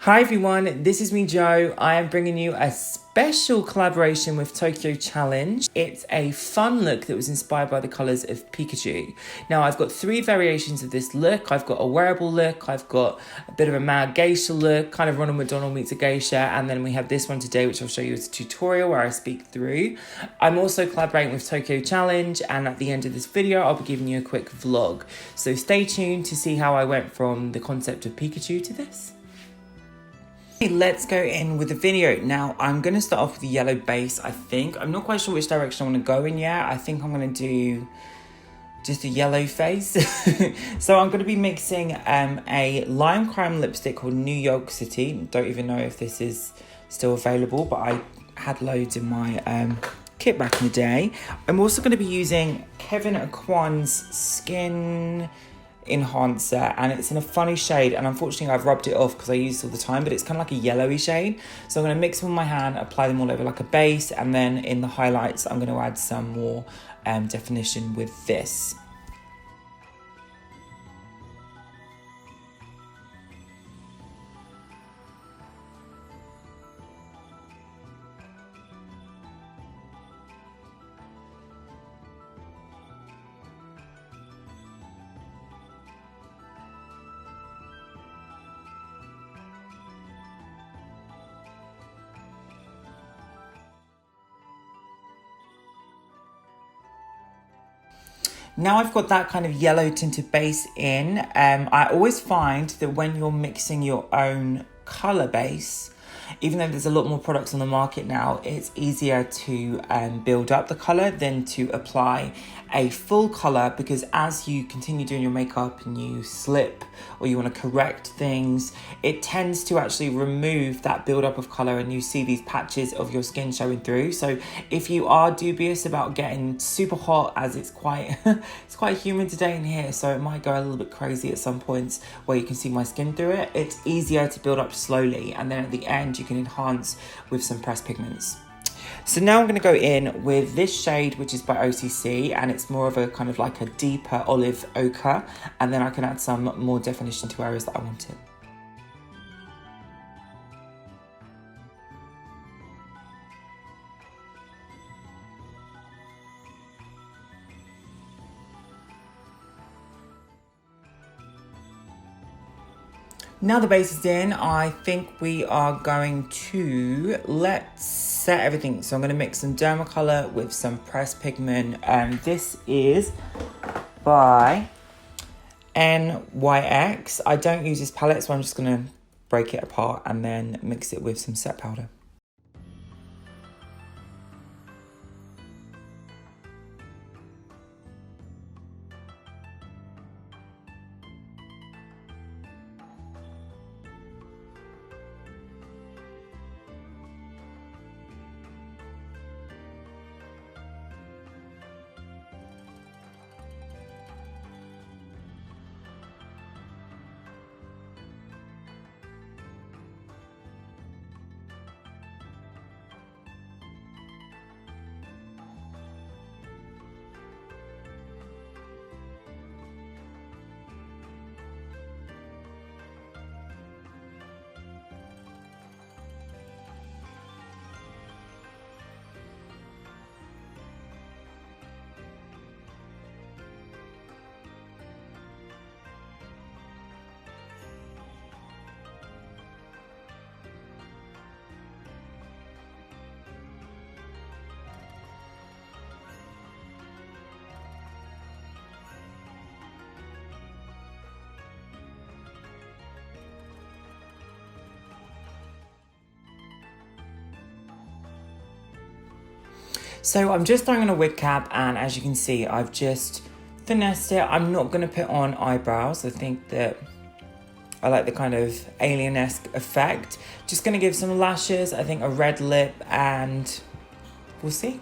Hi everyone, this is me Joe. I am bringing you a special collaboration with Tokyo Challenge. It's a fun look that was inspired by the colours of Pikachu. Now I've got three variations of this look. I've got a wearable look, I've got a bit of a mad geisha look, kind of Ronald McDonald meets a geisha, and then we have this one today which I'll show you as a tutorial where I speak through. I'm also collaborating with Tokyo Challenge, and at the end of this video I'll be giving you a quick vlog. So stay tuned to see how I went from the concept of Pikachu to this. Let's go in with the video. Now, I'm going to start off with the yellow base, I think. I'm not quite sure which direction I want to go in yet. I think I'm going to do just a yellow face. So I'm going to be mixing a Limecrime lipstick called New York City. Don't even know if this is still available, but I had loads in my kit back in the day. I'm also going to be using Kevyn Aucoin's Skin Enhancer, and it's in a funny shade, and unfortunately I've rubbed it off because I use it all the time, but it's kind of like a yellowy shade. So I'm going to mix them with my hand, apply them all over like a base, and then in the highlights I'm going to add some more definition with this. Now I've got that kind of yellow tinted base in, I always find that when you're mixing your own colour base, even though there's a lot more products on the market now, it's easier to build up the colour than to apply a full colour, because as you continue doing your makeup and you slip or you want to correct things, it tends to actually remove that build up of colour and you see these patches of your skin showing through. So if you are dubious about getting super hot, as it's quite it's quite humid today in here, so it might go a little bit crazy at some points where you can see my skin through it, it's easier to build up slowly, and then at the end you can enhance with some pressed pigments. So now I'm going to go in with this shade, which is by OCC, and it's more of a kind of like a deeper olive ochre, and then I can add some more definition to areas that I wanted. Now the base is in, I think we are going to let's set everything. So I'm going to mix some Dermacolor with some pressed pigment. This is by NYX. I don't use this palette, so I'm just going to break it apart and then mix it with some set powder. So I'm just throwing on a wig cap, and as you can see, I've just finessed it. I'm not going to put on eyebrows. I think that I like the kind of alien-esque effect. Just going to give some lashes, I think a red lip, and we'll see.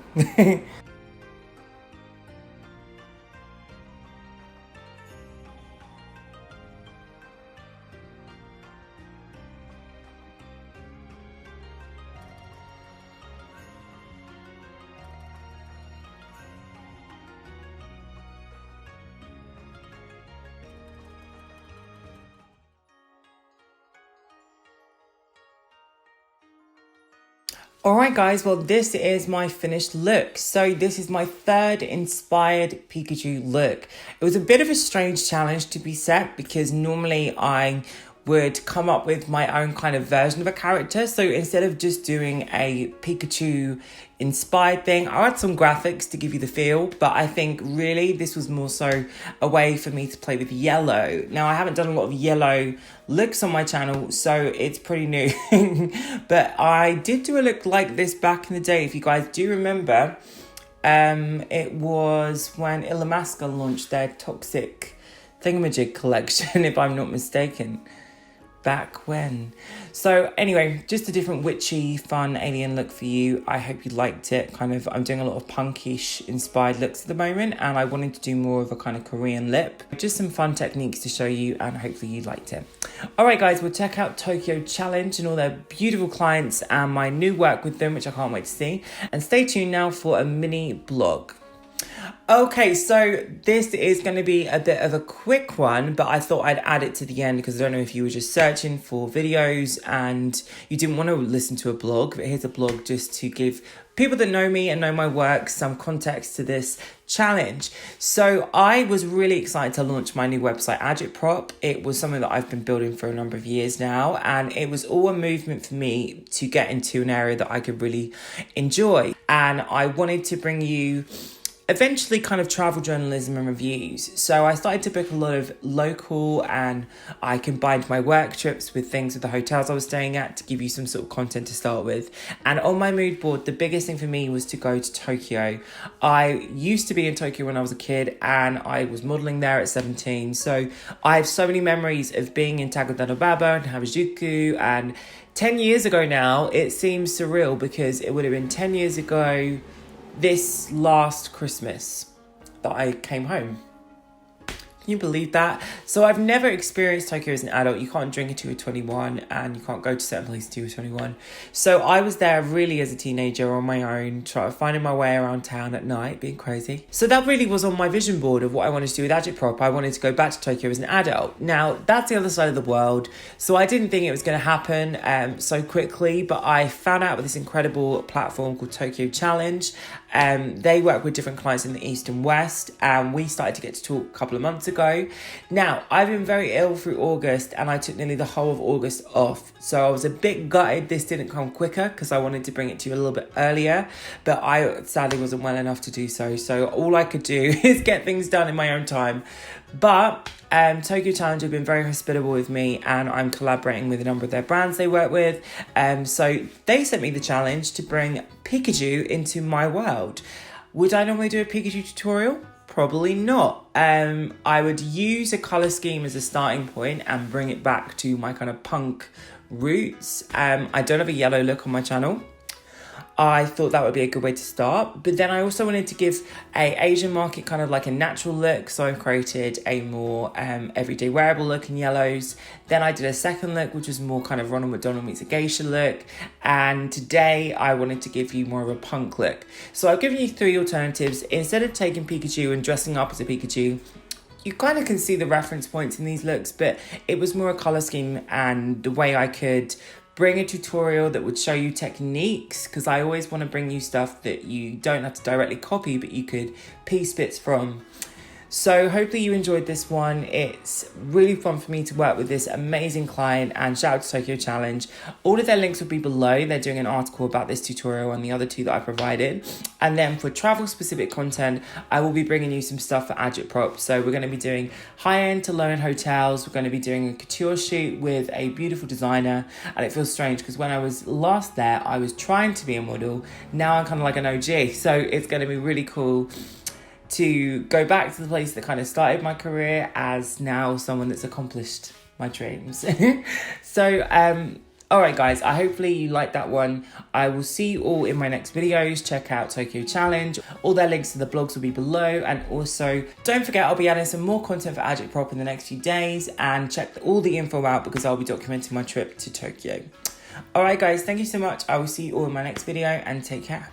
Alright guys, well this is my finished look. So this is my third inspired Pikachu look. It was a bit of a strange challenge to be set because normally I would come up with my own kind of version of a character. So instead of just doing a Pikachu inspired thing, I had some graphics to give you the feel, but I think really this was more so a way for me to play with yellow. Now I haven't done a lot of yellow looks on my channel, so it's pretty new. But I did do a look like this back in the day, if you guys do remember. It was when Illamasqua launched their Toxic Thingamajig collection, if I'm not mistaken. Back when. So anyway, just a different witchy, fun alien look for you. I hope you liked it. I'm doing a lot of punkish inspired looks at the moment, and I wanted to do more of a kind of Korean lip. Just some fun techniques to show you, and hopefully you liked it. All right, guys, we'll check out Tokyo Challenge and all their beautiful clients and my new work with them, which I can't wait to see. And stay tuned now for a mini blog. Okay, so this is going to be a bit of a quick one, but I thought I'd add it to the end because I don't know if you were just searching for videos and you didn't want to listen to a blog, but here's a blog just to give people that know me and know my work some context to this challenge. So I was really excited to launch my new website, Agitprop. It was something that I've been building for a number of years now, and it was all a movement for me to get into an area that I could really enjoy. And I wanted to bring you eventually kind of travel journalism and reviews. So I started to book a lot of local, and I combined my work trips with things with the hotels I was staying at to give you some sort of content to start with. And on my mood board, the biggest thing for me was to go to Tokyo. I used to be in Tokyo when I was a kid, and I was modelling there at 17. So I have so many memories of being in Takodanobaba and Harajuku. And 10 years ago now, it seems surreal because it would have been 10 years ago this last Christmas that I came home. Can you believe that? So I've never experienced Tokyo as an adult. You can't drink until you're 21, and you can't go to certain places until you're 21. So I was there really as a teenager on my own, finding my way around town at night, being crazy. So that really was on my vision board of what I wanted to do with Agitprop. I wanted to go back to Tokyo as an adult. Now, that's the other side of the world. So I didn't think it was going to happen so quickly, but I found out about this incredible platform called Tokyo Challenge. They work with different clients in the East and West, and we started to get to talk a couple of months ago. Now, I've been very ill through August, and I took nearly the whole of August off. So I was a bit gutted this didn't come quicker because I wanted to bring it to you a little bit earlier, but I sadly wasn't well enough to do so. So all I could do is get things done in my own time. But Tokyo Challenge have been very hospitable with me, and I'm collaborating with a number of their brands they work with. So they sent me the challenge to bring Pikachu into my world. Would I normally do a Pikachu tutorial? Probably not. I would use a colour scheme as a starting point and bring it back to my kind of punk roots. I don't have a yellow look on my channel. I thought that would be a good way to start. But then I also wanted to give a Asian market kind of like a natural look. So I created a more everyday wearable look in yellows. Then I did a second look, which was more kind of Ronald McDonald meets a geisha look. And today I wanted to give you more of a punk look. So I've given you three alternatives. Instead of taking Pikachu and dressing up as a Pikachu, you kind of can see the reference points in these looks, but it was more a colour scheme and the way I could bring a tutorial that would show you techniques, because I always want to bring you stuff that you don't have to directly copy, but you could piece bits from. So hopefully you enjoyed this one. It's really fun for me to work with this amazing client, and shout out to Tokyo Challenge. All of their links will be below. They're doing an article about this tutorial and the other two that I provided. And then for travel specific content, I will be bringing you some stuff for Agitprop. So we're going to be doing high-end to low-end hotels. We're going to be doing a couture shoot with a beautiful designer. And it feels strange because when I was last there, I was trying to be a model. Now I'm kind of like an OG. So it's going to be really cool to go back to the place that kind of started my career as now someone that's accomplished my dreams. So, all right, guys, hopefully you liked that one. I will see you all in my next videos. Check out Tokyo Challenge. All their links to the blogs will be below. And also, don't forget, I'll be adding some more content for Agitprop in the next few days. And check all the info out because I'll be documenting my trip to Tokyo. All right, guys, thank you so much. I will see you all in my next video, and take care.